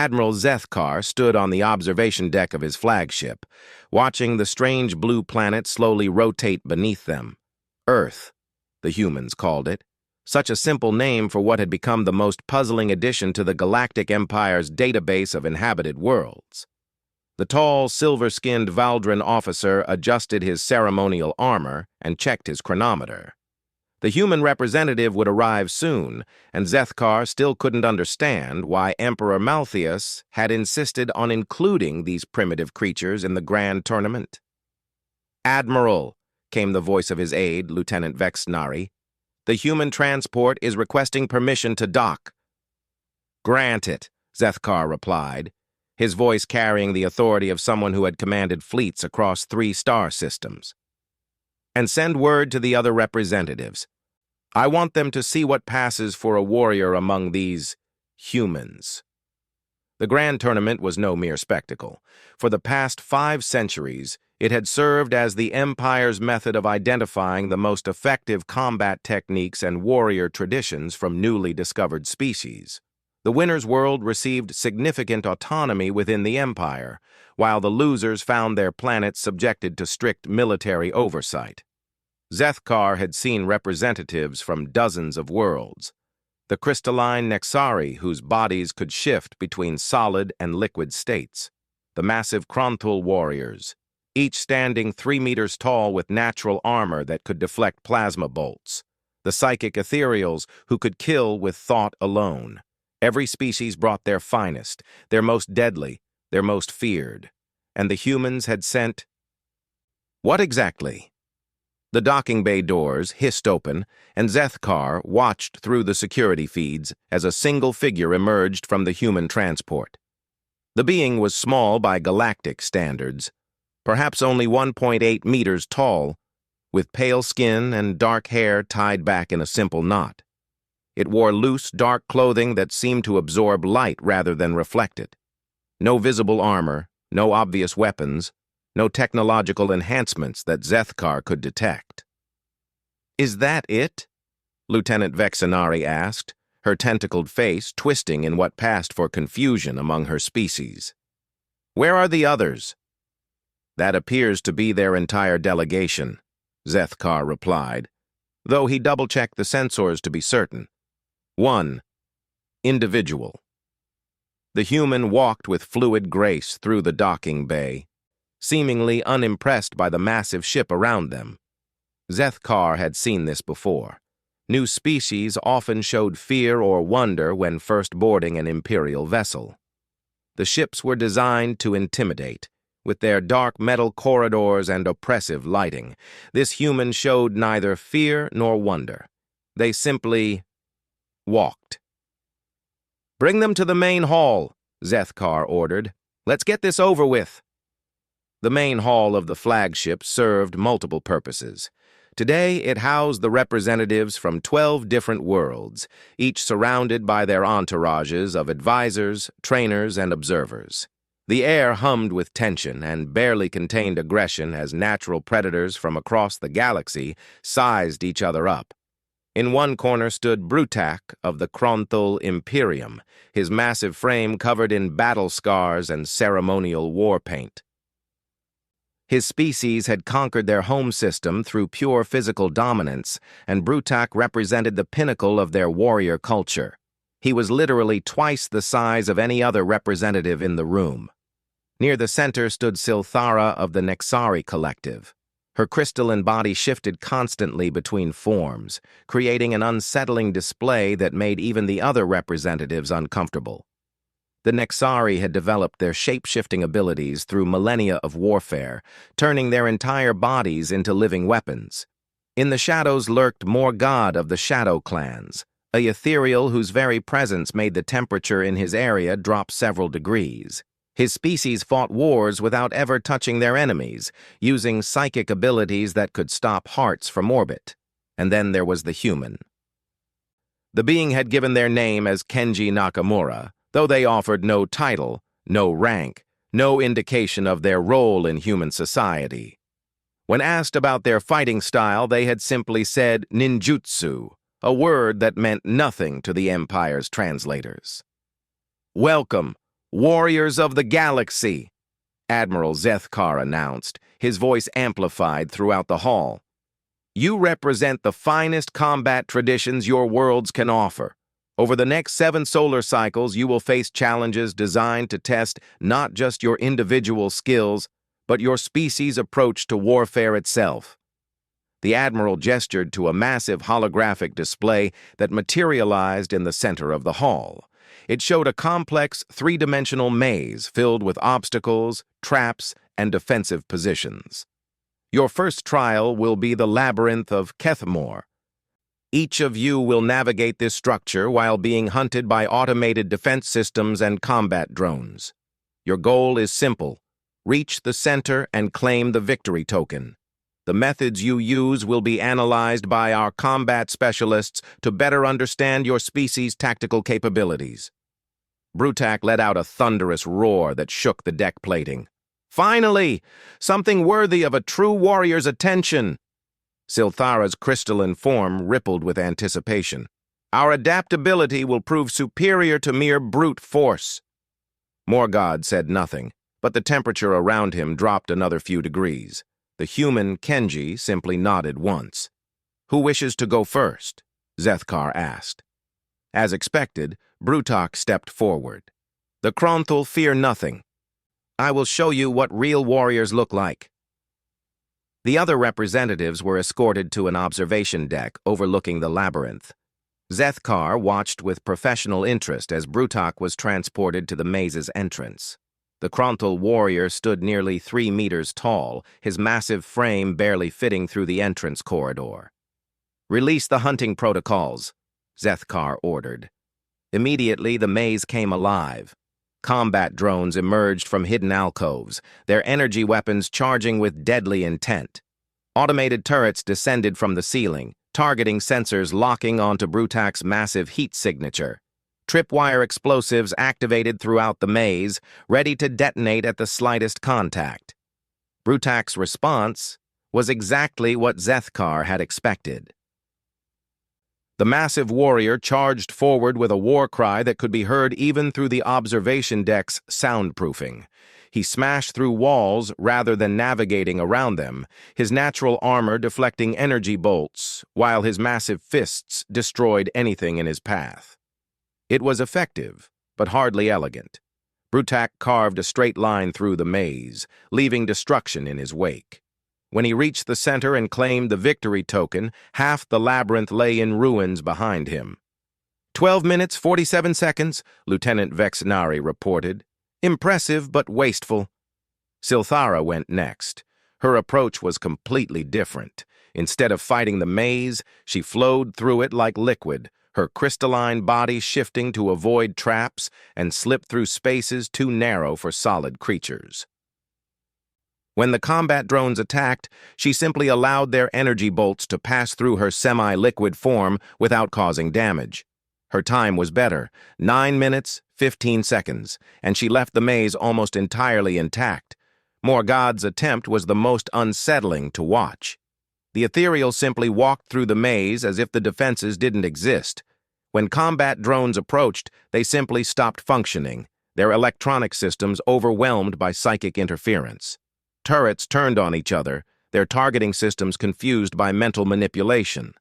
Admiral Zethkar stood on the observation deck of his flagship, watching the strange blue planet slowly rotate beneath them. Earth, the humans called it. Such a simple name for what had become the most puzzling addition to the Galactic Empire's database of inhabited worlds. The tall, silver-skinned Valdran officer adjusted his ceremonial armor and checked his chronometer. The human representative would arrive soon, and Zethkar still couldn't understand why Emperor Malthius had insisted on including these primitive creatures in the grand tournament. "Admiral," came the voice of his aide, Lieutenant Vexnari, "the human transport is requesting permission to dock." "Grant it," Zethkar replied, his voice carrying the authority of someone who had commanded fleets across 3 star systems. "And send word to the other representatives. I want them to see what passes for a warrior among these humans." The grand tournament was no mere spectacle. For the past 5 centuries, it had served as the Empire's method of identifying the most effective combat techniques and warrior traditions from newly discovered species. The winner's world received significant autonomy within the Empire, while the losers found their planets subjected to strict military oversight. Zethkar had seen representatives from dozens of worlds. The crystalline Nexari, whose bodies could shift between solid and liquid states. The massive Kronthul warriors, each standing 3 meters tall with natural armor that could deflect plasma bolts. The psychic ethereals, who could kill with thought alone. Every species brought their finest, their most deadly, their most feared. And the humans had sent... What exactly? The docking bay doors hissed open, and Zethkar watched through the security feeds as a single figure emerged from the human transport. The being was small by galactic standards, perhaps only 1.8 meters tall, with pale skin and dark hair tied back in a simple knot. It wore loose, dark clothing that seemed to absorb light rather than reflect it. No visible armor, no obvious weapons, no technological enhancements that Zethkar could detect. "Is that it?" Lieutenant Vexnari asked, her tentacled face twisting in what passed for confusion among her species. "Where are the others?" "That appears to be their entire delegation," Zethkar replied, though he double-checked the sensors to be certain. 1. Individual. The human walked with fluid grace through the docking bay, seemingly unimpressed by the massive ship around them. Zethkar had seen this before. New species often showed fear or wonder when first boarding an Imperial vessel. The ships were designed to intimidate, with their dark metal corridors and oppressive lighting. This human showed neither fear nor wonder. They simply walked. "Bring them to the main hall," Zethkar ordered. "Let's get this over with." The main hall of the flagship served multiple purposes. Today, it housed the representatives from 12 different worlds, each surrounded by their entourages of advisors, trainers, and observers. The air hummed with tension and barely contained aggression as natural predators from across the galaxy sized each other up. In one corner stood Brutak of the Kronthul Imperium, his massive frame covered in battle scars and ceremonial war paint. His species had conquered their home system through pure physical dominance, and Brutak represented the pinnacle of their warrior culture. He was literally twice the size of any other representative in the room. Near the center stood Silthara of the Nexari Collective. Her crystalline body shifted constantly between forms, creating an unsettling display that made even the other representatives uncomfortable. The Nexari had developed their shape-shifting abilities through millennia of warfare, turning their entire bodies into living weapons. In the shadows lurked Morgad of the Shadow Clans, a ethereal whose very presence made the temperature in his area drop several degrees. His species fought wars without ever touching their enemies, using psychic abilities that could stop hearts from orbit. And then there was the human. The being had given their name as Kenji Nakamura, though they offered no title, no rank, no indication of their role in human society. When asked about their fighting style, they had simply said ninjutsu, a word that meant nothing to the Empire's translators. "Welcome," "Warriors of the galaxy," Admiral Zethkar announced, his voice amplified throughout the hall. "You represent the finest combat traditions your worlds can offer. Over the next 7 solar cycles, you will face challenges designed to test not just your individual skills, but your species' approach to warfare itself." The Admiral gestured to a massive holographic display that materialized in the center of the hall. It showed a complex, 3-dimensional maze filled with obstacles, traps, and defensive positions. "Your first trial will be the Labyrinth of Kethmore. Each of you will navigate this structure while being hunted by automated defense systems and combat drones. Your goal is simple: reach the center and claim the victory token. The methods you use will be analyzed by our combat specialists to better understand your species' tactical capabilities." Brutak let out a thunderous roar that shook the deck plating. "Finally! Something worthy of a true warrior's attention!" Silthara's crystalline form rippled with anticipation. "Our adaptability will prove superior to mere brute force." Morgod said nothing, but the temperature around him dropped another few degrees. The human, Kenji, simply nodded once. "Who wishes to go first?" Zethkar asked. As expected, Brutak stepped forward. "The Kronthul fear nothing. I will show you what real warriors look like." The other representatives were escorted to an observation deck overlooking the labyrinth. Zethkar watched with professional interest as Brutak was transported to the maze's entrance. The Kronthul warrior stood nearly 3 meters tall, his massive frame barely fitting through the entrance corridor. "Release the hunting protocols," Zethkar ordered. Immediately, the maze came alive. Combat drones emerged from hidden alcoves, their energy weapons charging with deadly intent. Automated turrets descended from the ceiling, targeting sensors locking onto Brutak's massive heat signature. Tripwire explosives activated throughout the maze, ready to detonate at the slightest contact. Brutak's response was exactly what Zethkar had expected. The massive warrior charged forward with a war cry that could be heard even through the observation deck's soundproofing. He smashed through walls rather than navigating around them, his natural armor deflecting energy bolts, while his massive fists destroyed anything in his path. It was effective, but hardly elegant. Brutak carved a straight line through the maze, leaving destruction in his wake. When he reached the center and claimed the victory token, half the labyrinth lay in ruins behind him. 12 minutes, 47 seconds, Lieutenant Vexnari reported. "Impressive, but wasteful." Silthara went next. Her approach was completely different. Instead of fighting the maze, she flowed through it like liquid, her crystalline body shifting to avoid traps and slip through spaces too narrow for solid creatures. When the combat drones attacked, she simply allowed their energy bolts to pass through her semi-liquid form without causing damage. Her time was better, 9 minutes, 15 seconds, and she left the maze almost entirely intact. Morgod's attempt was the most unsettling to watch. The ethereal simply walked through the maze as if the defenses didn't exist. When combat drones approached, they simply stopped functioning, their electronic systems overwhelmed by psychic interference. Turrets turned on each other, their targeting systems confused by mental manipulation.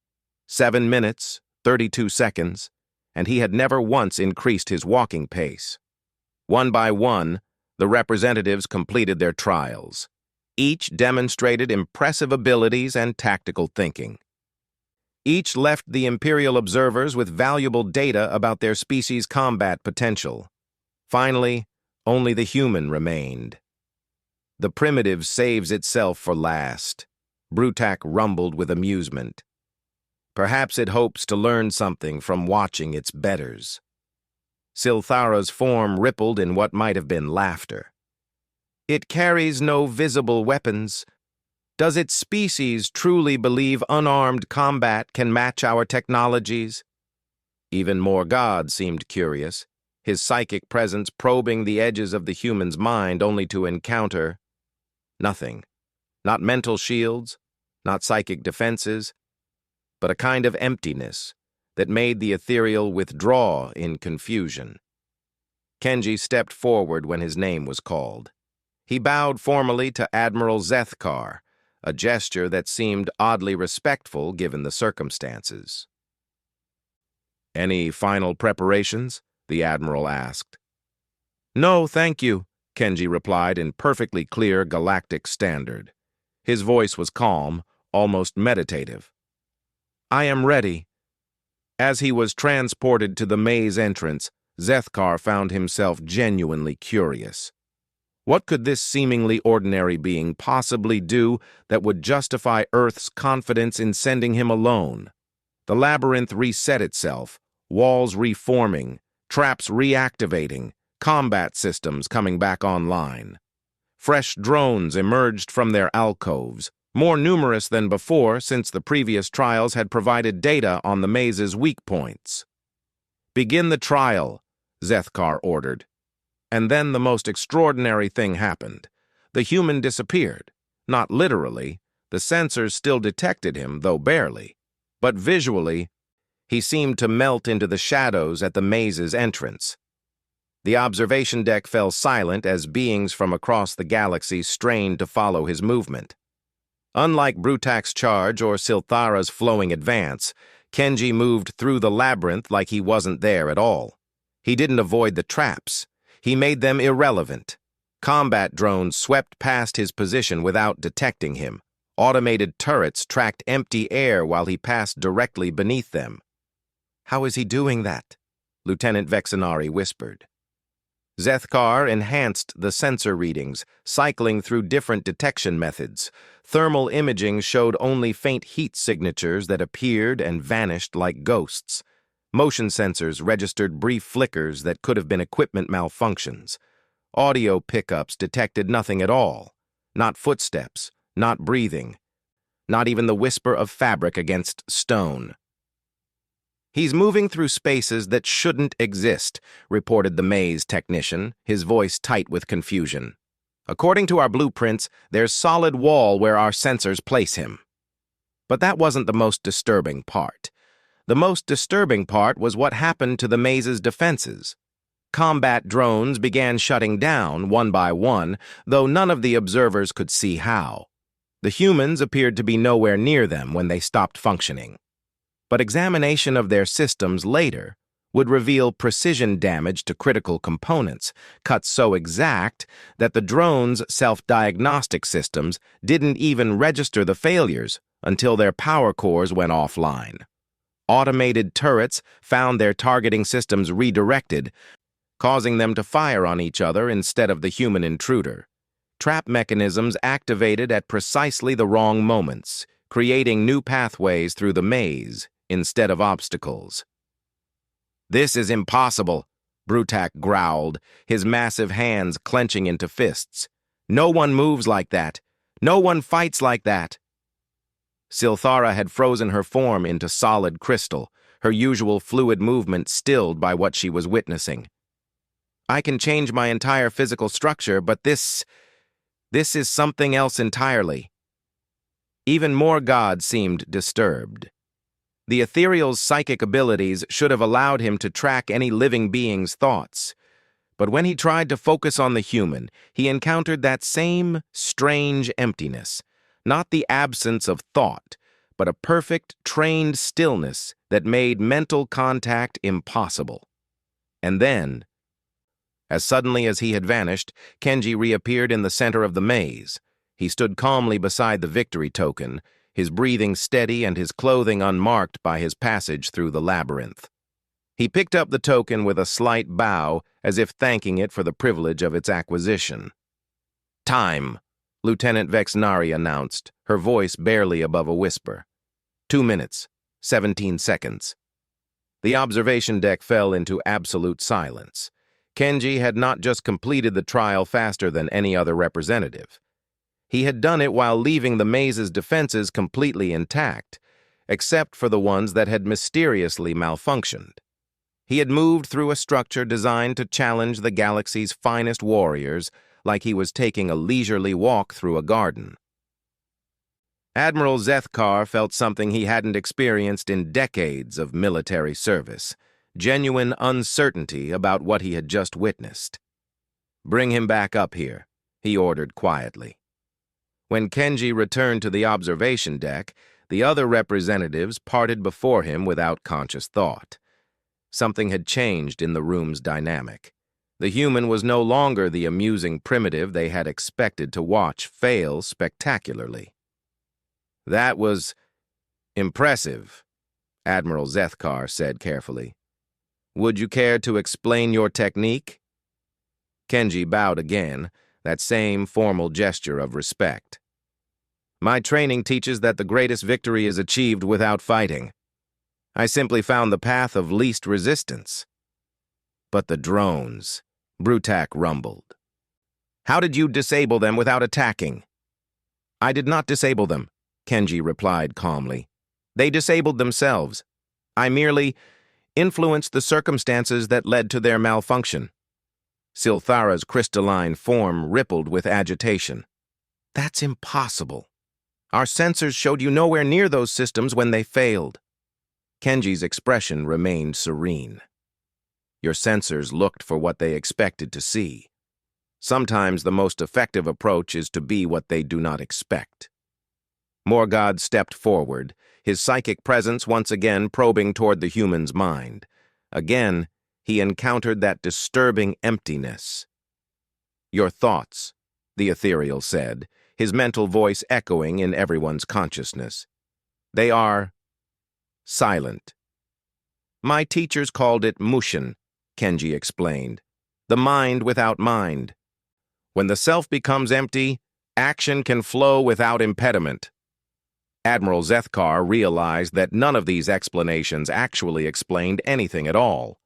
7 minutes, 32 seconds, and he had never once increased his walking pace. One by one, the representatives completed their trials. Each demonstrated impressive abilities and tactical thinking. Each left the Imperial observers with valuable data about their species' combat potential. Finally, only the human remained. "The primitive saves itself for last," Brutak rumbled with amusement. "Perhaps it hopes to learn something from watching its betters." Silthara's form rippled in what might have been laughter. "It carries no visible weapons. Does its species truly believe unarmed combat can match our technologies?" Even Morgod seemed curious, his psychic presence probing the edges of the human's mind only to encounter nothing. Not mental shields, not psychic defenses, but a kind of emptiness that made the ethereal withdraw in confusion. Kenji stepped forward when his name was called. He bowed formally to Admiral Zethkar, a gesture that seemed oddly respectful given the circumstances. "Any final preparations?" the Admiral asked. "No, thank you," Kenji replied in perfectly clear Galactic standard. His voice was calm, almost meditative. "I am ready." As he was transported to the maze entrance, Zethkar found himself genuinely curious. What could this seemingly ordinary being possibly do that would justify Earth's confidence in sending him alone? The labyrinth reset itself, walls reforming, traps reactivating, combat systems coming back online. Fresh drones emerged from their alcoves, more numerous than before since the previous trials had provided data on the maze's weak points. "Begin the trial," Zethkar ordered. And then the most extraordinary thing happened. The human disappeared. Not literally. The sensors still detected him, though barely. But visually, he seemed to melt into the shadows at the maze's entrance. The observation deck fell silent as beings from across the galaxy strained to follow his movement. Unlike Brutak's charge or Silthara's flowing advance, Kenji moved through the labyrinth like he wasn't there at all. He didn't avoid the traps. He made them irrelevant. Combat drones swept past his position without detecting him. Automated turrets tracked empty air while he passed directly beneath them. "How is he doing that?" Lieutenant Vexenari whispered. Zethkar enhanced the sensor readings, cycling through different detection methods. Thermal imaging showed only faint heat signatures that appeared and vanished like ghosts. Motion sensors registered brief flickers that could have been equipment malfunctions. Audio pickups detected nothing at all. Not footsteps, not breathing, not even the whisper of fabric against stone. "He's moving through spaces that shouldn't exist," reported the maze technician, his voice tight with confusion. "According to our blueprints, there's solid wall where our sensors place him." But that wasn't the most disturbing part. The most disturbing part was what happened to the maze's defenses. Combat drones began shutting down, one by one, though none of the observers could see how. The humans appeared to be nowhere near them when they stopped functioning. But examination of their systems later would reveal precision damage to critical components, cut so exact that the drones' self-diagnostic systems didn't even register the failures until their power cores went offline. Automated turrets found their targeting systems redirected, causing them to fire on each other instead of the human intruder. Trap mechanisms activated at precisely the wrong moments, creating new pathways through the maze instead of obstacles. "This is impossible," Brutak growled, his massive hands clenching into fists. "No one moves like that. No one fights like that." Silthara had frozen her form into solid crystal, her usual fluid movement stilled by what she was witnessing. "I can change my entire physical structure, but this is something else entirely." Even more God seemed disturbed. The ethereal's psychic abilities should have allowed him to track any living being's thoughts. But when he tried to focus on the human, he encountered that same strange emptiness. Not the absence of thought, but a perfect, trained stillness that made mental contact impossible. And then, as suddenly as he had vanished, Kenji reappeared in the center of the maze. He stood calmly beside the victory token, his breathing steady and his clothing unmarked by his passage through the labyrinth. He picked up the token with a slight bow, as if thanking it for the privilege of its acquisition. "Time," Lieutenant Vexenari announced, her voice barely above a whisper. 2 minutes, 17 seconds. The observation deck fell into absolute silence. Kenji had not just completed the trial faster than any other representative. He had done it while leaving the maze's defenses completely intact, except for the ones that had mysteriously malfunctioned. He had moved through a structure designed to challenge the galaxy's finest warriors, like he was taking a leisurely walk through a garden. Admiral Zethkar felt something he hadn't experienced in decades of military service. genuine uncertainty about what he had just witnessed. "Bring him back up here," he ordered quietly. When Kenji returned to the observation deck, the other representatives parted before him without conscious thought. Something had changed in the room's dynamic. The human was no longer the amusing primitive they had expected to watch fail spectacularly. "That was impressive," Admiral Zethkar said carefully. "Would you care to explain your technique?" Kenji bowed again, that same formal gesture of respect. "My training teaches that the greatest victory is achieved without fighting. I simply found the path of least resistance." "But the drones," Brutak rumbled. "How did you disable them without attacking?" "I did not disable them," Kenji replied calmly. "They disabled themselves. I merely influenced the circumstances that led to their malfunction." Silthara's crystalline form rippled with agitation. "That's impossible. Our sensors showed you nowhere near those systems when they failed." Kenji's expression remained serene. "Your sensors looked for what they expected to see. Sometimes the most effective approach is to be what they do not expect." Morgod stepped forward, his psychic presence once again probing toward the human's mind. Again, he encountered that disturbing emptiness. "Your thoughts," the ethereal said, his mental voice echoing in everyone's consciousness. "They are silent." "My teachers called it Mushin," Kenji explained. "The mind without mind. When the self becomes empty, action can flow without impediment." Admiral Zethkar realized that none of these explanations actually explained anything at all.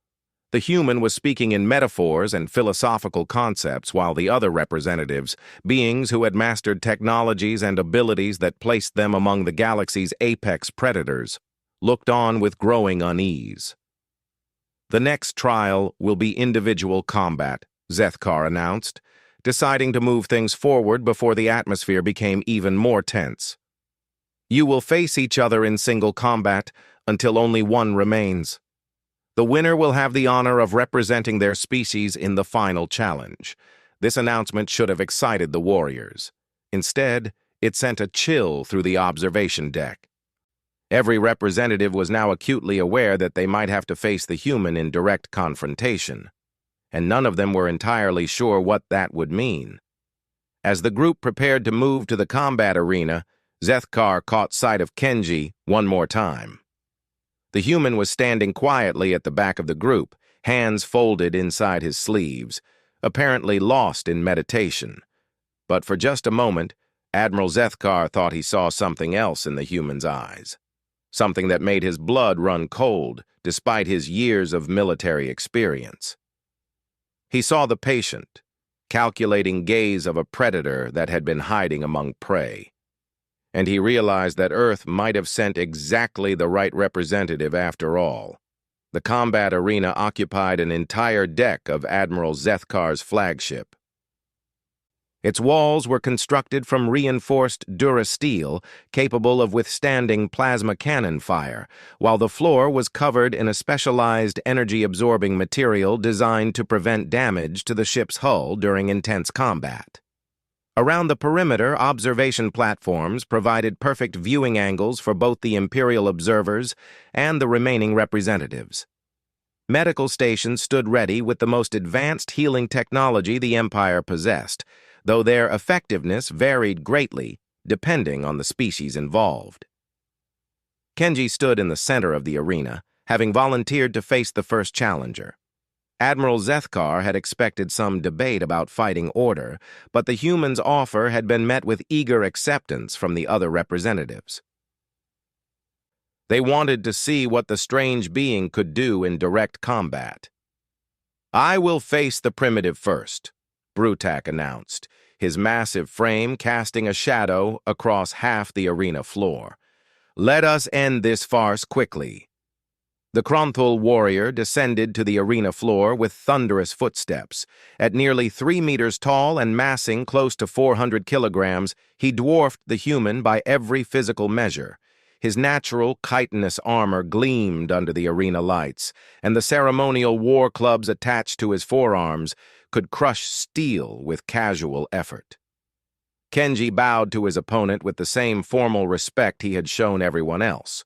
The human was speaking in metaphors and philosophical concepts, while the other representatives, beings who had mastered technologies and abilities that placed them among the galaxy's apex predators, looked on with growing unease. "The next trial will be individual combat," Zethkar announced, deciding to move things forward before the atmosphere became even more tense. "You will face each other in single combat until only one remains. The winner will have the honor of representing their species in the final challenge." This announcement should have excited the warriors. Instead, it sent a chill through the observation deck. Every representative was now acutely aware that they might have to face the human in direct confrontation, and none of them were entirely sure what that would mean. As the group prepared to move to the combat arena, Zethkar caught sight of Kenji one more time. The human was standing quietly at the back of the group, hands folded inside his sleeves, apparently lost in meditation. But for just a moment, Admiral Zethkar thought he saw something else in the human's eyes. Something that made his blood run cold, despite his years of military experience. He saw the patient, calculating gaze of a predator that had been hiding among prey. And he realized that Earth might have sent exactly the right representative after all. The combat arena occupied an entire deck of Admiral Zethkar's flagship. Its walls were constructed from reinforced durasteel, capable of withstanding plasma cannon fire, while the floor was covered in a specialized energy-absorbing material designed to prevent damage to the ship's hull during intense combat. Around the perimeter, observation platforms provided perfect viewing angles for both the Imperial observers and the remaining representatives. Medical stations stood ready with the most advanced healing technology the Empire possessed, though their effectiveness varied greatly depending on the species involved. Kenji stood in the center of the arena, having volunteered to face the first challenger. Admiral Zethkar had expected some debate about fighting order, but the human's offer had been met with eager acceptance from the other representatives. They wanted to see what the strange being could do in direct combat. "I will face the primitive first," Brutak announced, his massive frame casting a shadow across half the arena floor. "Let us end this farce quickly." The Kronthul warrior descended to the arena floor with thunderous footsteps. At nearly 3 meters tall and massing close to 400 kilograms, he dwarfed the human by every physical measure. His natural, chitinous armor gleamed under the arena lights, and the ceremonial war clubs attached to his forearms could crush steel with casual effort. Kenji bowed to his opponent with the same formal respect he had shown everyone else.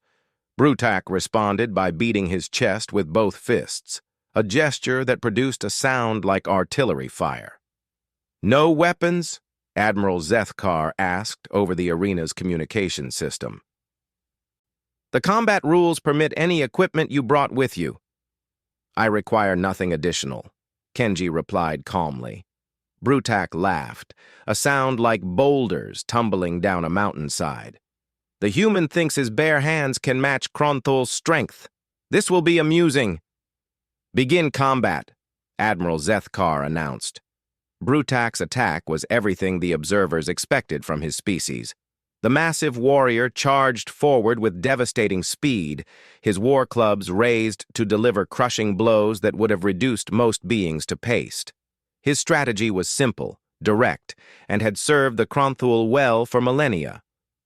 Brutak responded by beating his chest with both fists, a gesture that produced a sound like artillery fire. "No weapons?" Admiral Zethkar asked over the arena's communication system. "The combat rules permit any equipment you brought with you." "I require nothing additional," Kenji replied calmly. Brutak laughed, a sound like boulders tumbling down a mountainside. "The human thinks his bare hands can match Kronthul's strength. This will be amusing." "Begin combat," Admiral Zethkar announced. Brutak's attack was everything the observers expected from his species. The massive warrior charged forward with devastating speed, his war clubs raised to deliver crushing blows that would have reduced most beings to paste. His strategy was simple, direct, and had served the Kronthul well for millennia: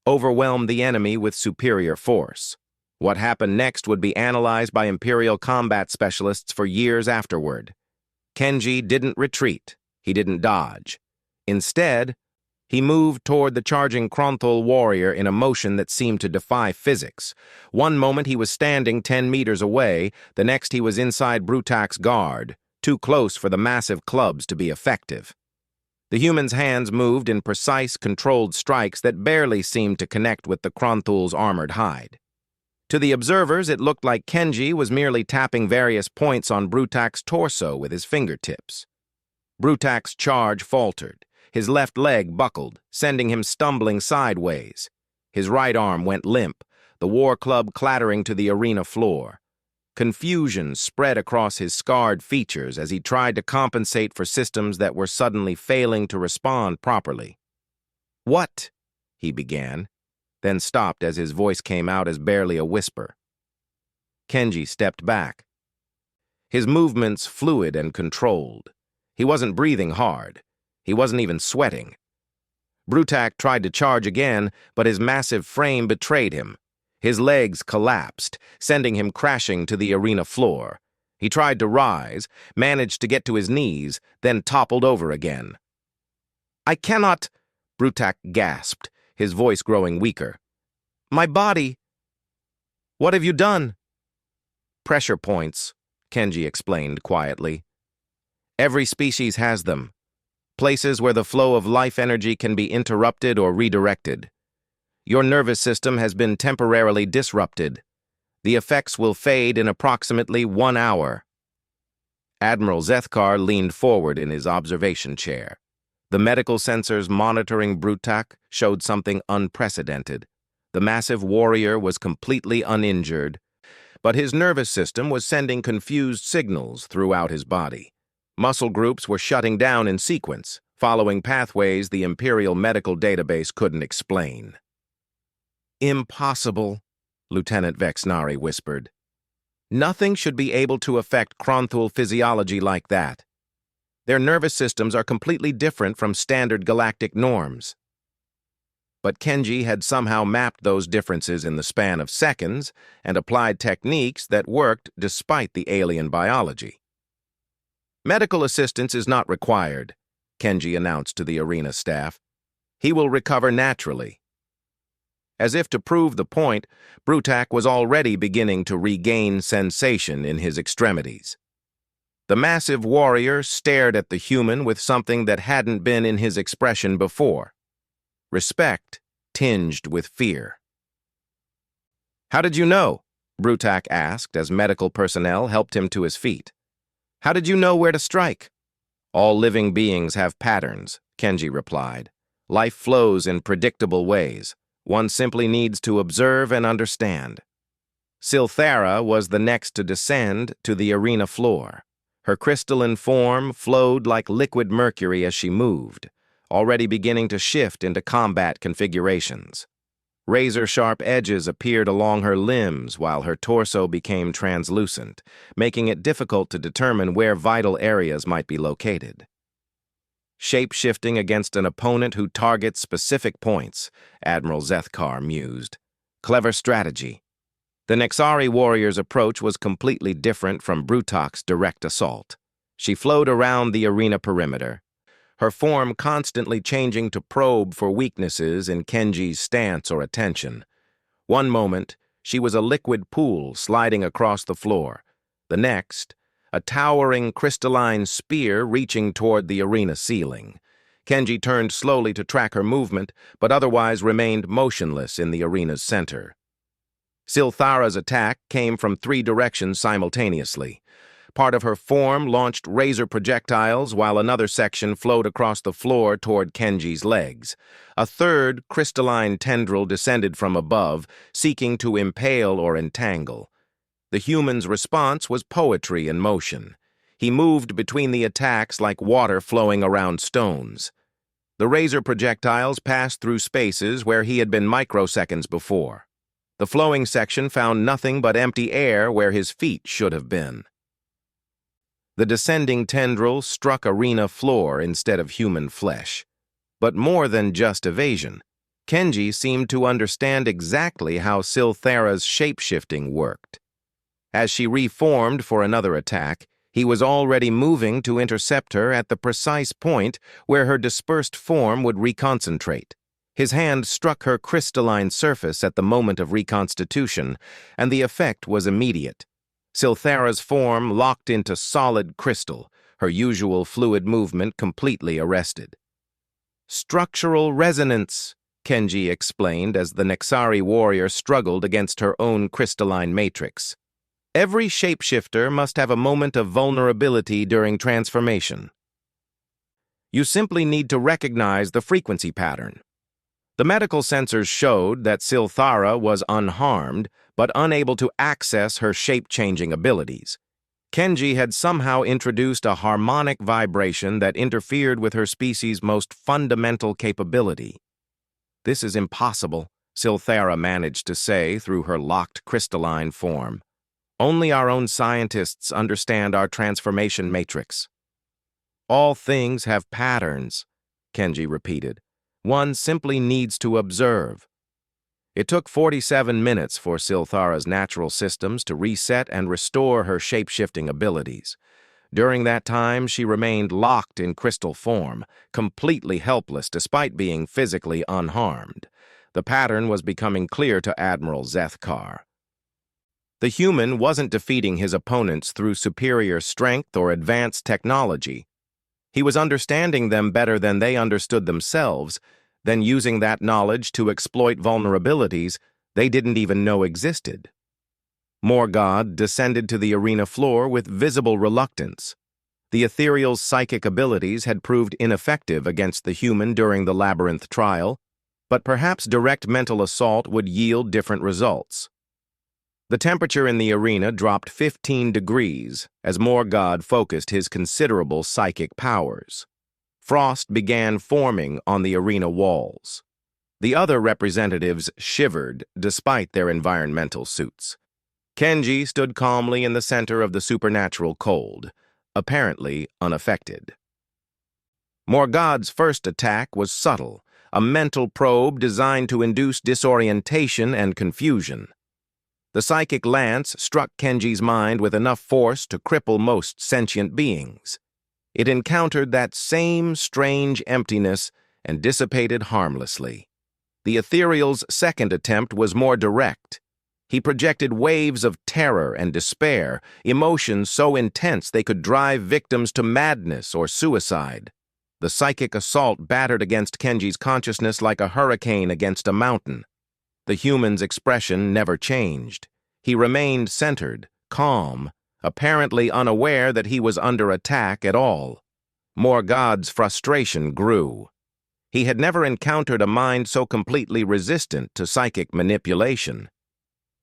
overwhelm the enemy with superior force. What happened next would be analyzed by Imperial combat specialists for years afterward. Kenji didn't retreat. He didn't dodge. Instead, he moved toward the charging Kronthul warrior in a motion that seemed to defy physics. One moment he was standing 10 meters away, the next he was inside Brutak's guard, too close for the massive clubs to be effective. The human's hands moved in precise, controlled strikes that barely seemed to connect with the Kronthul's armored hide. To the observers, it looked like Kenji was merely tapping various points on Brutak's torso with his fingertips. Brutak's charge faltered. His left leg buckled, sending him stumbling sideways. His right arm went limp, the war club clattering to the arena floor. Confusion spread across his scarred features as he tried to compensate for systems that were suddenly failing to respond properly. "What?" he began, then stopped as his voice came out as barely a whisper. Kenji stepped back. His movements fluid and controlled. He wasn't breathing hard. He wasn't even sweating. Brutak tried to charge again, but his massive frame betrayed him. His legs collapsed, sending him crashing to the arena floor. He tried to rise, managed to get to his knees, then toppled over again. "I cannot," Brutak gasped, his voice growing weaker. "My body." "What have you done?" "Pressure points," Kenji explained quietly. "Every species has them. Places where the flow of life energy can be interrupted or redirected. Your nervous system has been temporarily disrupted. The effects will fade in approximately 1 hour." Admiral Zethkar leaned forward in his observation chair. The medical sensors monitoring Brutak showed something unprecedented. The massive warrior was completely uninjured, but his nervous system was sending confused signals throughout his body. Muscle groups were shutting down in sequence, following pathways the Imperial medical database couldn't explain. "Impossible," Lieutenant Vexnari whispered. "Nothing should be able to affect Kronthul physiology like that. Their nervous systems are completely different from standard galactic norms." But Kenji had somehow mapped those differences in the span of seconds and applied techniques that worked despite the alien biology. "Medical assistance is not required," Kenji announced to the arena staff. "He will recover naturally." As if to prove the point, Brutak was already beginning to regain sensation in his extremities. The massive warrior stared at the human with something that hadn't been in his expression before: respect tinged with fear. "How did you know?" Brutak asked as medical personnel helped him to his feet. "How did you know where to strike?" "All living beings have patterns," Kenji replied. "Life flows in predictable ways. One simply needs to observe and understand." Silthara was the next to descend to the arena floor. Her crystalline form flowed like liquid mercury as she moved, already beginning to shift into combat configurations. Razor-sharp edges appeared along her limbs while her torso became translucent, making it difficult to determine where vital areas might be located. "Shape-shifting against an opponent who targets specific points," Admiral Zethkar mused. Clever strategy. The Nexari warrior's approach was completely different from Brutak's direct assault. She flowed around the arena perimeter, her form constantly changing to probe for weaknesses in Kenji's stance or attention. One moment, she was a liquid pool sliding across the floor. The next, a towering crystalline spear reaching toward the arena ceiling. Kenji turned slowly to track her movement, but otherwise remained motionless in the arena's center. Silthara's attack came from 3 directions simultaneously. Part of her form launched razor projectiles, while another section flowed across the floor toward Kenji's legs. A third crystalline tendril descended from above, seeking to impale or entangle. The human's response was poetry in motion. He moved between the attacks like water flowing around stones. The razor projectiles passed through spaces where he had been microseconds before. The flowing section found nothing but empty air where his feet should have been. The descending tendril struck arena floor instead of human flesh. But more than just evasion, Kenji seemed to understand exactly how Silthara's shape-shifting worked. As she reformed for another attack, he was already moving to intercept her at the precise point where her dispersed form would reconcentrate. His hand struck her crystalline surface at the moment of reconstitution, and the effect was immediate. Silthara's form locked into solid crystal, her usual fluid movement completely arrested. "Structural resonance," Kenji explained as the Nexari warrior struggled against her own crystalline matrix. "Every shapeshifter must have a moment of vulnerability during transformation. You simply need to recognize the frequency pattern." The medical sensors showed that Silthara was unharmed, but unable to access her shape-changing abilities. Kenji had somehow introduced a harmonic vibration that interfered with her species' most fundamental capability. "This is impossible," Silthara managed to say through her locked crystalline form. "Only our own scientists understand our transformation matrix." "All things have patterns," Kenji repeated. "One simply needs to observe." It took 47 minutes for Silthara's natural systems to reset and restore her shape-shifting abilities. During that time, she remained locked in crystal form, completely helpless despite being physically unharmed. The pattern was becoming clear to Admiral Zethkar. The human wasn't defeating his opponents through superior strength or advanced technology. He was understanding them better than they understood themselves, then using that knowledge to exploit vulnerabilities they didn't even know existed. Morgod descended to the arena floor with visible reluctance. The ethereal's psychic abilities had proved ineffective against the human during the labyrinth trial, but perhaps direct mental assault would yield different results. The temperature in the arena dropped 15 degrees as Morgod focused his considerable psychic powers. Frost began forming on the arena walls. The other representatives shivered despite their environmental suits. Kenji stood calmly in the center of the supernatural cold, apparently unaffected. Morgod's first attack was subtle, a mental probe designed to induce disorientation and confusion. The psychic lance struck Kenji's mind with enough force to cripple most sentient beings. It encountered that same strange emptiness and dissipated harmlessly. The ethereal's second attempt was more direct. He projected waves of terror and despair, emotions so intense they could drive victims to madness or suicide. The psychic assault battered against Kenji's consciousness like a hurricane against a mountain. The human's expression never changed. He remained centered, calm, apparently unaware that he was under attack at all. Morgod's frustration grew. He had never encountered a mind so completely resistant to psychic manipulation.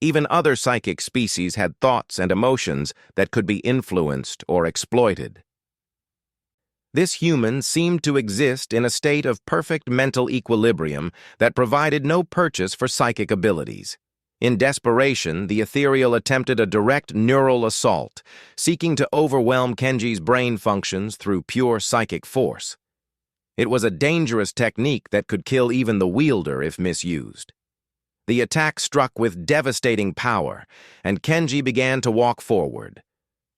Even other psychic species had thoughts and emotions that could be influenced or exploited. This human seemed to exist in a state of perfect mental equilibrium that provided no purchase for psychic abilities. In desperation, the ethereal attempted a direct neural assault, seeking to overwhelm Kenji's brain functions through pure psychic force. It was a dangerous technique that could kill even the wielder if misused. The attack struck with devastating power, and Kenji began to walk forward.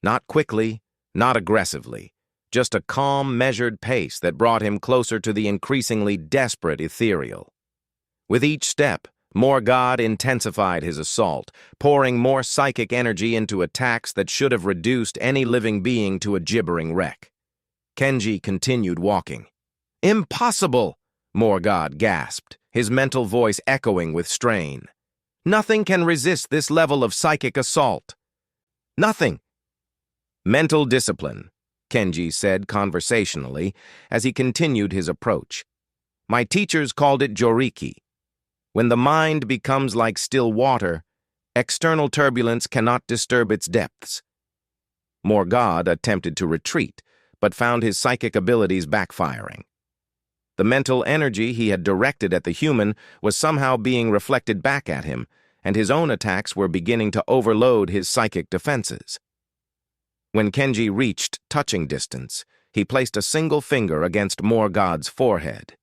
Not quickly, not aggressively, just a calm, measured pace that brought him closer to the increasingly desperate ethereal. With each step, Morgod intensified his assault, pouring more psychic energy into attacks that should have reduced any living being to a gibbering wreck. Kenji continued walking. "Impossible!" Morgod gasped, his mental voice echoing with strain. "Nothing can resist this level of psychic assault. Nothing." "Mental discipline," Kenji said conversationally as he continued his approach. "My teachers called it Joriki. When the mind becomes like still water, external turbulence cannot disturb its depths." Morgod attempted to retreat, but found his psychic abilities backfiring. The mental energy he had directed at the human was somehow being reflected back at him, and his own attacks were beginning to overload his psychic defenses. When Kenji reached touching distance, he placed a single finger against Morgod's forehead.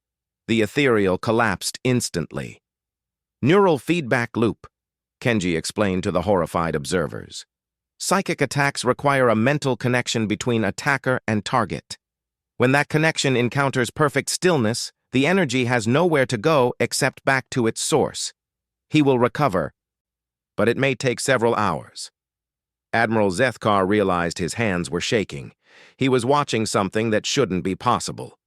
The ethereal collapsed instantly. "Neural feedback loop," Kenji explained to the horrified observers. "Psychic attacks require a mental connection between attacker and target. When that connection encounters perfect stillness, the energy has nowhere to go except back to its source. He will recover, but it may take several hours." Admiral Zethkar realized his hands were shaking. He was watching something that shouldn't be possible.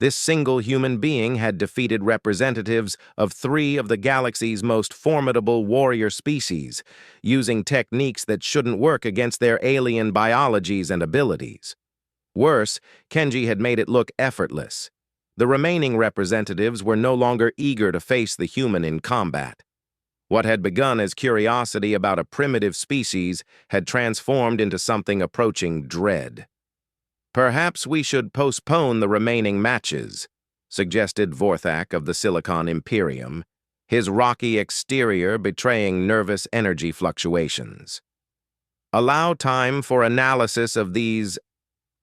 This single human being had defeated representatives of 3 of the galaxy's most formidable warrior species, using techniques that shouldn't work against their alien biologies and abilities. Worse, Kenji had made it look effortless. The remaining representatives were no longer eager to face the human in combat. What had begun as curiosity about a primitive species had transformed into something approaching dread. "Perhaps we should postpone the remaining matches," suggested Vorthak of the Silicon Imperium, his rocky exterior betraying nervous energy fluctuations. "Allow time for analysis of these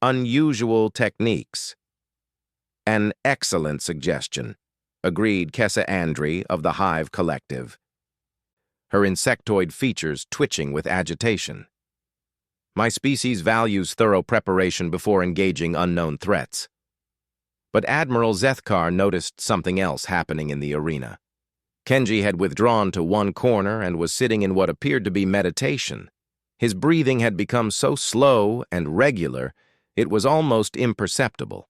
unusual techniques." "An excellent suggestion," agreed Kessa Andri of the Hive Collective, her insectoid features twitching with agitation. "My species values thorough preparation before engaging unknown threats." But Admiral Zethkar noticed something else happening in the arena. Kenji had withdrawn to one corner and was sitting in what appeared to be meditation. His breathing had become so slow and regular, it was almost imperceptible.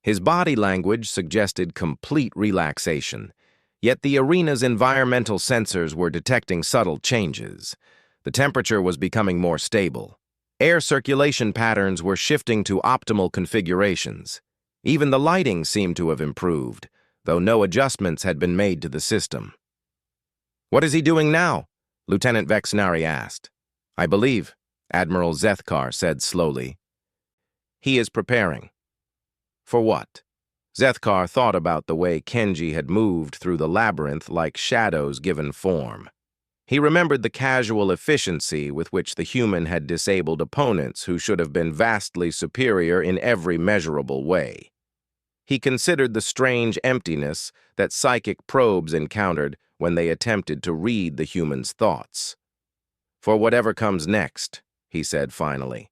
His body language suggested complete relaxation, yet the arena's environmental sensors were detecting subtle changes. The temperature was becoming more stable. Air circulation patterns were shifting to optimal configurations. Even the lighting seemed to have improved, though no adjustments had been made to the system. "What is he doing now?" Lieutenant Vexnari asked. "I believe," Admiral Zethkar said slowly. "He is preparing." "For what?" Zethkar thought about the way Kenji had moved through the labyrinth like shadows given form. He remembered the casual efficiency with which the human had disabled opponents who should have been vastly superior in every measurable way. He considered the strange emptiness that psychic probes encountered when they attempted to read the human's thoughts. "For whatever comes next," he said finally.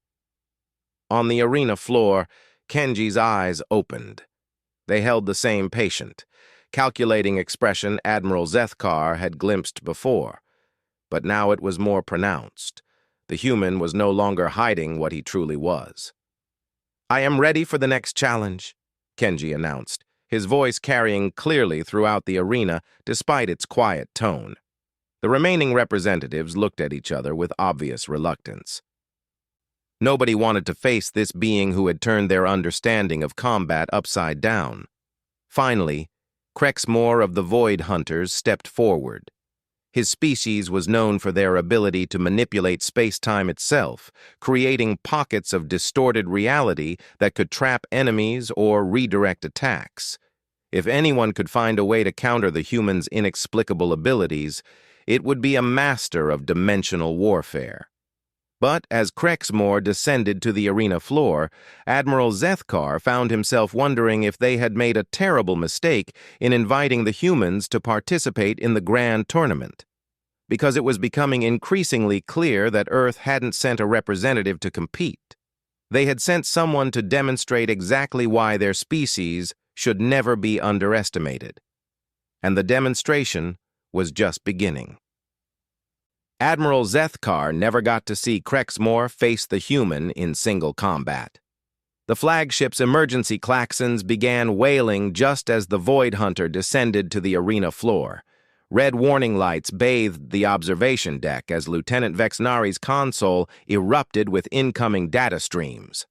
On the arena floor, Kenji's eyes opened. They held the same patient, calculating expression Admiral Zethkar had glimpsed before. But now it was more pronounced. The human was no longer hiding what he truly was. "I am ready for the next challenge," Kenji announced, his voice carrying clearly throughout the arena despite its quiet tone. The remaining representatives looked at each other with obvious reluctance. Nobody wanted to face this being who had turned their understanding of combat upside down. Finally, Krexmore of the Void Hunters stepped forward. His species was known for their ability to manipulate space-time itself, creating pockets of distorted reality that could trap enemies or redirect attacks. If anyone could find a way to counter the human's inexplicable abilities, it would be a master of dimensional warfare. But as Krexmore descended to the arena floor, Admiral Zethkar found himself wondering if they had made a terrible mistake in inviting the humans to participate in the grand tournament, because it was becoming increasingly clear that Earth hadn't sent a representative to compete. They had sent someone to demonstrate exactly why their species should never be underestimated. And the demonstration was just beginning. Admiral Zethkar never got to see Krexmore face the human in single combat. The flagship's emergency klaxons began wailing just as the Void Hunter descended to the arena floor. Red warning lights bathed the observation deck as Lieutenant Vexnari's console erupted with incoming data streams.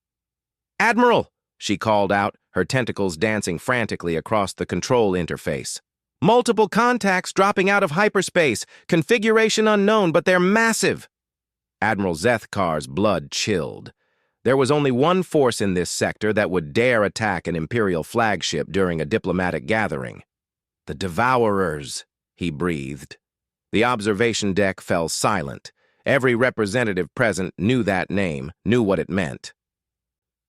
"Admiral!" she called out, her tentacles dancing frantically across the control interface. "Multiple contacts dropping out of hyperspace. Configuration unknown, but they're massive." Admiral Zethkar's blood chilled. There was only one force in this sector that would dare attack an Imperial flagship during a diplomatic gathering. "The Devourers," he breathed. The observation deck fell silent. Every representative present knew that name, knew what it meant.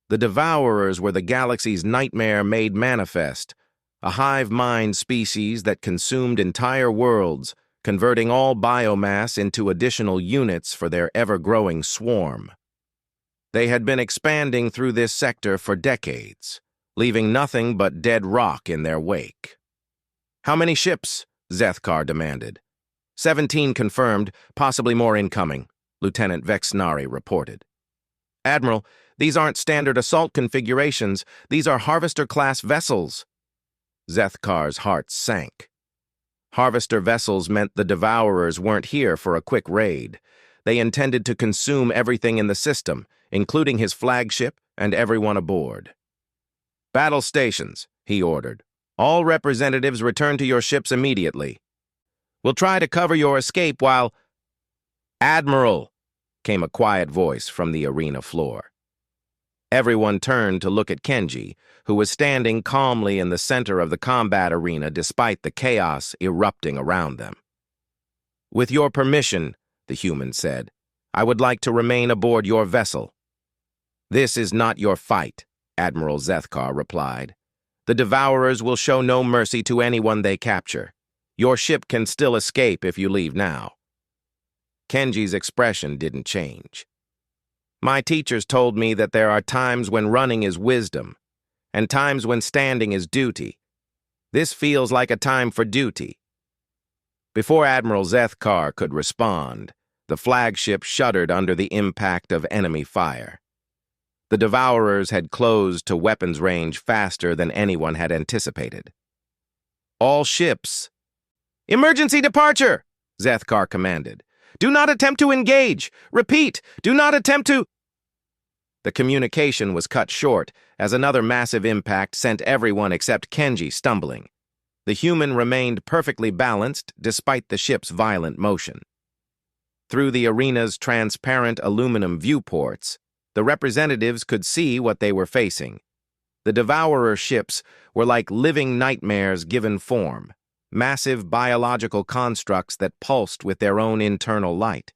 The Devourers were the galaxy's nightmare made manifest, a hive-mind species that consumed entire worlds, converting all biomass into additional units for their ever-growing swarm. They had been expanding through this sector for decades, leaving nothing but dead rock in their wake. "How many ships?" Zethkar demanded. 17 confirmed, possibly more incoming, Lieutenant Vexnari reported. "Admiral, these aren't standard assault configurations. These are Harvester-class vessels." Zethkar's heart sank. Harvester vessels meant the Devourers weren't here for a quick raid. They intended to consume everything in the system, including his flagship and everyone aboard. "Battle stations," he ordered. "All representatives return to your ships immediately. We'll try to cover your escape while—" "Admiral," came a quiet voice from the arena floor. Everyone turned to look at Kenji, who was standing calmly in the center of the combat arena despite the chaos erupting around them. "With your permission," the human said, "I would like to remain aboard your vessel." "This is not your fight," Admiral Zethkar replied. "The Devourers will show no mercy to anyone they capture. Your ship can still escape if you leave now." Kenji's expression didn't change. "My teachers told me that there are times when running is wisdom, and times when standing is duty. This feels like a time for duty." Before Admiral Zethkar could respond, the flagship shuddered under the impact of enemy fire. The Devourers had closed to weapons range faster than anyone had anticipated. "All ships—" "Emergency departure!" Zethkar commanded. "Do not attempt to engage! Repeat, do not attempt to—" The communication was cut short as another massive impact sent everyone except Kenji stumbling. The human remained perfectly balanced despite the ship's violent motion. Through the arena's transparent aluminum viewports, the representatives could see what they were facing. The Devourer ships were like living nightmares given form, massive biological constructs that pulsed with their own internal light.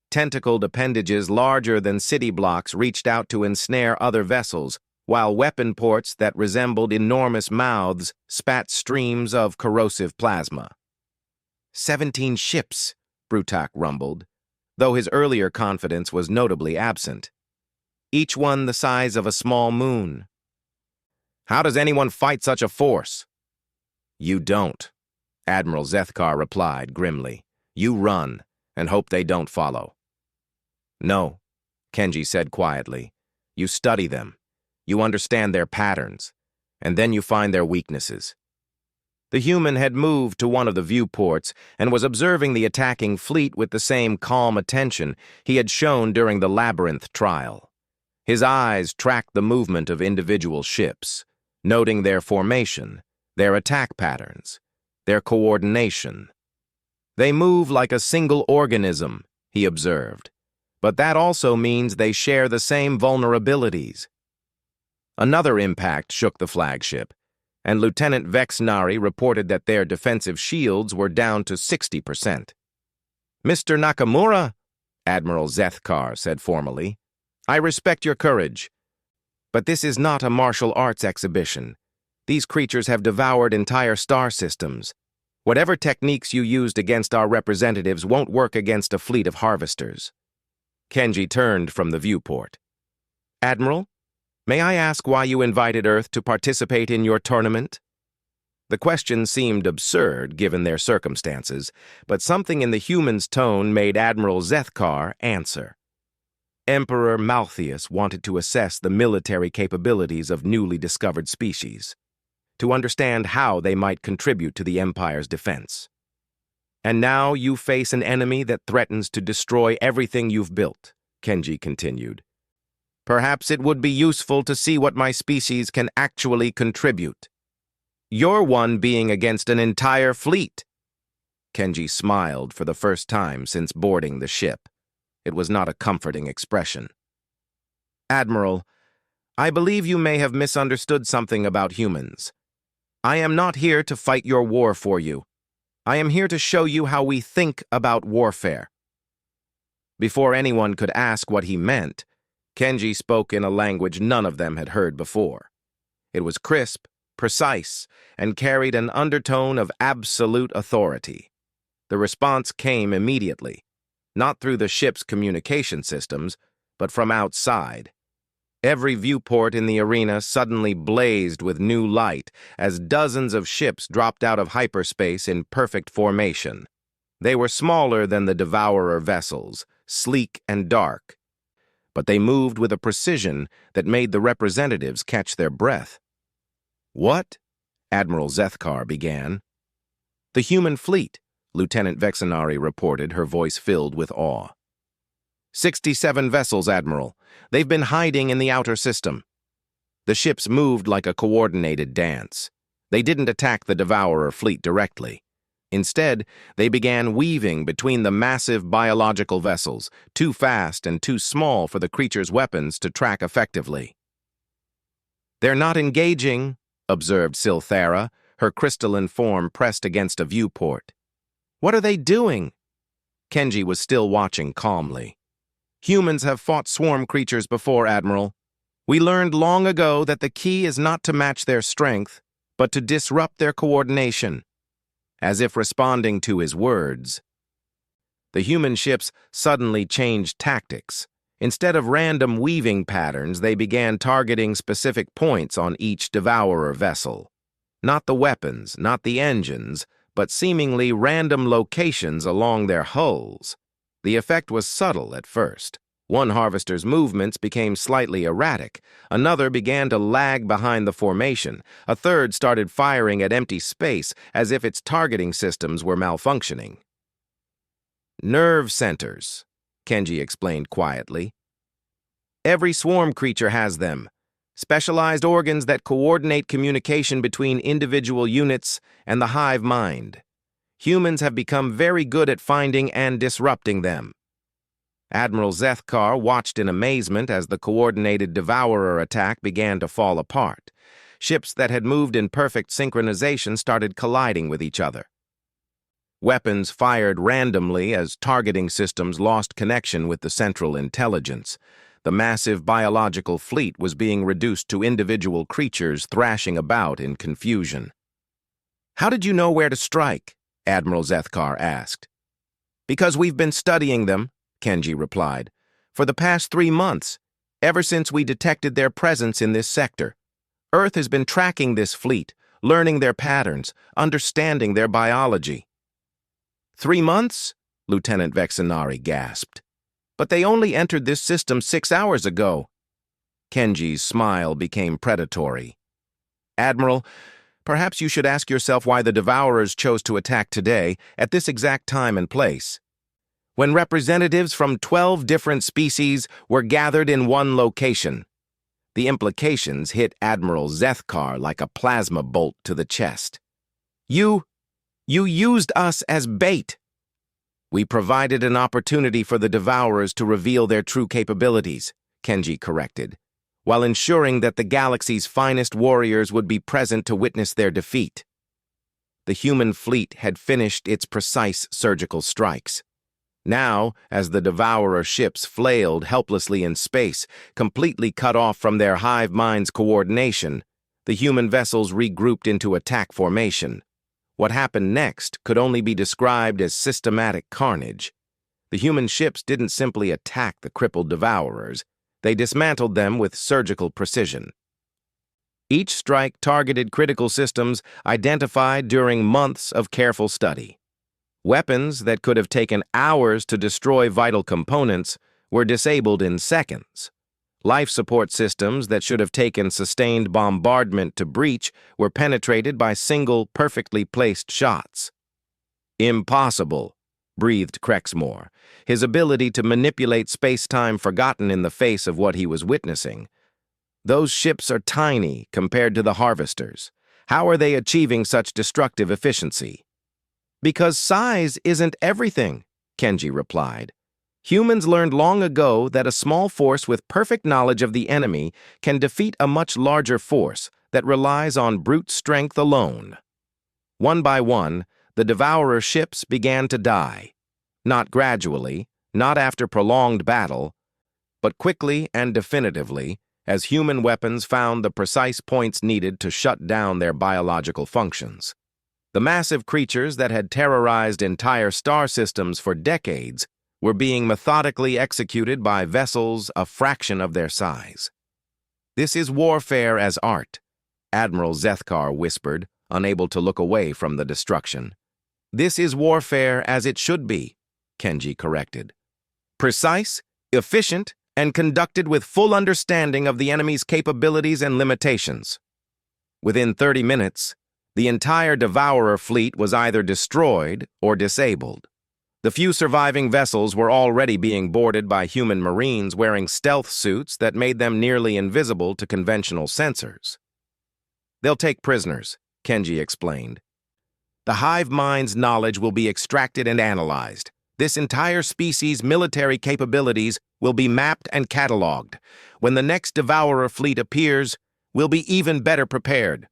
Tentacled appendages larger than city blocks reached out to ensnare other vessels, while weapon ports that resembled enormous mouths spat streams of corrosive plasma. 17 ships, Brutak rumbled, though his earlier confidence was notably absent. Each one the size of a small moon. "How does anyone fight such a force?" "You don't," Admiral Zethkar replied grimly. "You run, and hope they don't follow." "No," Kenji said quietly. "You study them. You understand their patterns, and then you find their weaknesses." The human had moved to one of the viewports and was observing the attacking fleet with the same calm attention he had shown during the Labyrinth trial. His eyes tracked the movement of individual ships, noting their formation, their attack patterns, their coordination. "They move like a single organism," he observed, "but that also means they share the same vulnerabilities." Another impact shook the flagship, and Lieutenant Vexnari reported that their defensive shields were down to 60%. "Mr. Nakamura," Admiral Zethkar said formally. "I respect your courage. But this is not a martial arts exhibition. These creatures have devoured entire star systems. Whatever techniques you used against our representatives won't work against a fleet of harvesters." Kenji turned from the viewport. "Admiral, may I ask why you invited Earth to participate in your tournament?" The question seemed absurd given their circumstances, but something in the human's tone made Admiral Zethkar answer. Emperor Malthius wanted to assess the military capabilities of newly discovered species, to understand how they might contribute to the Empire's defense. "And now you face an enemy that threatens to destroy everything you've built," Kenji continued. "Perhaps it would be useful to see what my species can actually contribute. You're one being against an entire fleet." Kenji smiled for the first time since boarding the ship. It was not a comforting expression. "Admiral, I believe you may have misunderstood something about humans. I am not here to fight your war for you. I am here to show you how we think about warfare." Before anyone could ask what he meant, Kenji spoke in a language none of them had heard before. It was crisp, precise, and carried an undertone of absolute authority. The response came immediately, not through the ship's communication systems, but from outside. Every viewport in the arena suddenly blazed with new light as dozens of ships dropped out of hyperspace in perfect formation. They were smaller than the Devourer vessels, sleek and dark, but they moved with a precision that made the representatives catch their breath. "What?" Admiral Zethkar began. "The human fleet," Lieutenant Vexenari reported, her voice filled with awe. 67 vessels, Admiral. They've been hiding in the outer system." The ships moved like a coordinated dance. They didn't attack the Devourer fleet directly. Instead, they began weaving between the massive biological vessels, too fast and too small for the creature's weapons to track effectively. "They're not engaging," observed Silthara, her crystalline form pressed against a viewport. "What are they doing?" Kenji was still watching calmly. "Humans have fought swarm creatures before, Admiral. We learned long ago that the key is not to match their strength, but to disrupt their coordination." As if responding to his words, the human ships suddenly changed tactics. Instead of random weaving patterns, they began targeting specific points on each Devourer vessel. Not the weapons, not the engines, but seemingly random locations along their hulls. The effect was subtle at first. One harvester's movements became slightly erratic. Another began to lag behind the formation. A third started firing at empty space as if its targeting systems were malfunctioning. "Nerve centers," Kenji explained quietly. "Every swarm creature has them. Specialized organs that coordinate communication between individual units and the hive mind. Humans have become very good at finding and disrupting them." Admiral Zethkar watched in amazement as the coordinated Devourer attack began to fall apart. Ships that had moved in perfect synchronization started colliding with each other. Weapons fired randomly as targeting systems lost connection with the central intelligence. The massive biological fleet was being reduced to individual creatures thrashing about in confusion. "How did you know where to strike?" Admiral Zethkar asked. "Because we've been studying them," Kenji replied, "for the past 3 months, ever since we detected their presence in this sector. Earth has been tracking this fleet, learning their patterns, understanding their biology." 3 months? Lieutenant Vexenari gasped. "But they only entered this system 6 hours ago." Kenji's smile became predatory. "Admiral, perhaps you should ask yourself why the Devourers chose to attack today, at this exact time and place, when representatives from 12 different species were gathered in one location." The implications hit Admiral Zethkar like a plasma bolt to the chest. You used us as bait." "We provided an opportunity for the Devourers to reveal their true capabilities," Kenji corrected, "while ensuring that the galaxy's finest warriors would be present to witness their defeat." The human fleet had finished its precise surgical strikes. Now, as the Devourer ships flailed helplessly in space, completely cut off from their hive mind's coordination, the human vessels regrouped into attack formation. What happened next could only be described as systematic carnage. The human ships didn't simply attack the crippled Devourers, they dismantled them with surgical precision. Each strike targeted critical systems identified during months of careful study. Weapons that could have taken hours to destroy vital components were disabled in seconds. Life support systems that should have taken sustained bombardment to breach were penetrated by single, perfectly placed shots. Impossible, breathed Crexmore, his ability to manipulate space-time forgotten in the face of what he was witnessing. Those ships are tiny compared to the Harvesters. How are they achieving such destructive efficiency? Because size isn't everything, Kenji replied. Humans learned long ago that a small force with perfect knowledge of the enemy can defeat a much larger force that relies on brute strength alone. One by one, the Devourer ships began to die. Not gradually, not after prolonged battle, but quickly and definitively, as human weapons found the precise points needed to shut down their biological functions. The massive creatures that had terrorized entire star systems for decades were being methodically executed by vessels a fraction of their size. "This is warfare as art," Admiral Zethkar whispered, unable to look away from the destruction. "This is warfare as it should be," Kenji corrected. "Precise, efficient, and conducted with full understanding of the enemy's capabilities and limitations." Within 30 minutes, the entire Devourer fleet was either destroyed or disabled. The few surviving vessels were already being boarded by human marines wearing stealth suits that made them nearly invisible to conventional sensors. "They'll take prisoners," Kenji explained. "The hive mind's knowledge will be extracted and analyzed. This entire species' military capabilities will be mapped and cataloged. When the next Devourer fleet appears, we'll be even better prepared."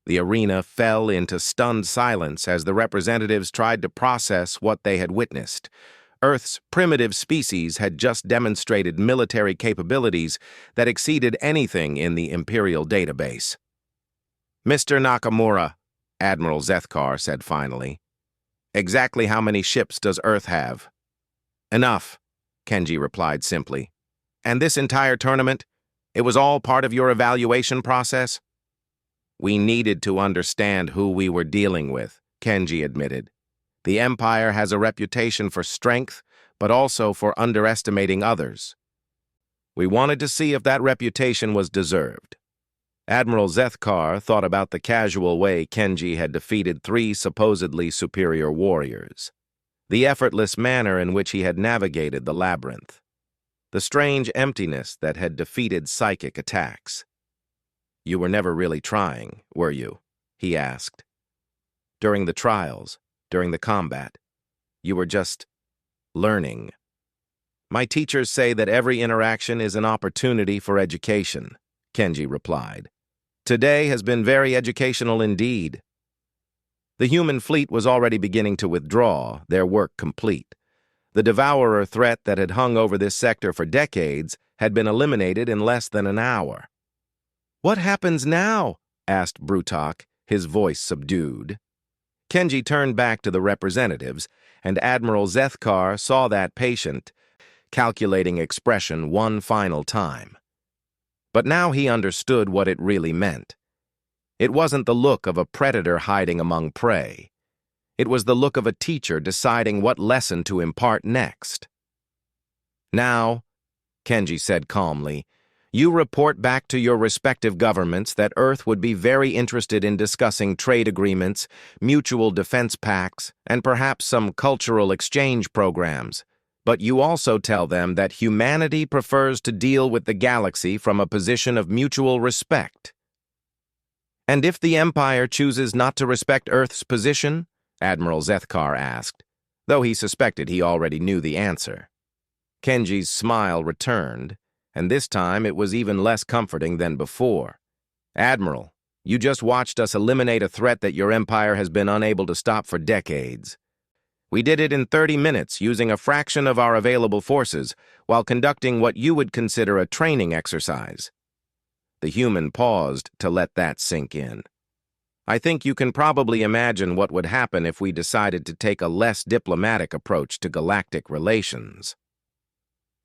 The arena fell into stunned silence as the representatives tried to process what they had witnessed. Earth's primitive species had just demonstrated military capabilities that exceeded anything in the Imperial database. "Mr. Nakamura," Admiral Zethkar said finally, "exactly how many ships does Earth have?" "Enough," Kenji replied simply. "And this entire tournament, it was all part of your evaluation process?" "We needed to understand who we were dealing with," Kenji admitted. "The Empire has a reputation for strength, but also for underestimating others. We wanted to see if that reputation was deserved." Admiral Zethkar thought about the casual way Kenji had defeated 3 supposedly superior warriors, the effortless manner in which he had navigated the labyrinth, the strange emptiness that had defeated psychic attacks. "You were never really trying, were you?" he asked. "During the trials, during the combat, you were just learning." "My teachers say that every interaction is an opportunity for education," Kenji replied. "Today has been very educational indeed." The human fleet was already beginning to withdraw, their work complete. The Devourer threat that had hung over this sector for decades had been eliminated in less than an hour. "What happens now?" asked Brutok, his voice subdued. Kenji turned back to the representatives, and Admiral Zethkar saw that patient, calculating expression one final time. But now he understood what it really meant. It wasn't the look of a predator hiding among prey. It was the look of a teacher deciding what lesson to impart next. "Now," Kenji said calmly, "you report back to your respective governments that Earth would be very interested in discussing trade agreements, mutual defense pacts, and perhaps some cultural exchange programs. But you also tell them that humanity prefers to deal with the galaxy from a position of mutual respect." "And if the Empire chooses not to respect Earth's position?" Admiral Zethkar asked, though he suspected he already knew the answer. Kenji's smile returned, and this time it was even less comforting than before. "Admiral, you just watched us eliminate a threat that your empire has been unable to stop for decades. We did it in 30 minutes using a fraction of our available forces while conducting what you would consider a training exercise. The human paused to let that sink in. I think you can probably imagine what would happen if we decided to take a less diplomatic approach to galactic relations.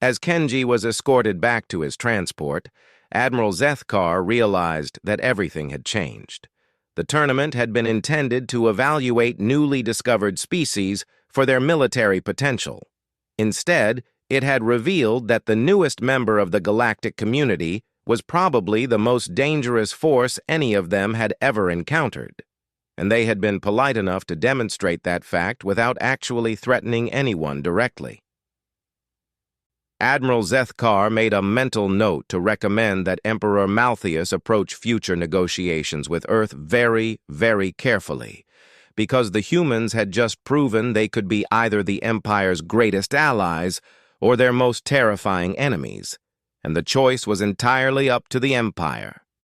As Kenji was escorted back to his transport, Admiral Zethkar realized that everything had changed. The tournament had been intended to evaluate newly discovered species for their military potential. Instead, it had revealed that the newest member of the galactic community was probably the most dangerous force any of them had ever encountered, and they had been polite enough to demonstrate that fact without actually threatening anyone directly. Admiral Zethkar made a mental note to recommend that Emperor Maltheus approach future negotiations with Earth very, very carefully, because the humans had just proven they could be either the Empire's greatest allies or their most terrifying enemies, and the choice was entirely up to the Empire.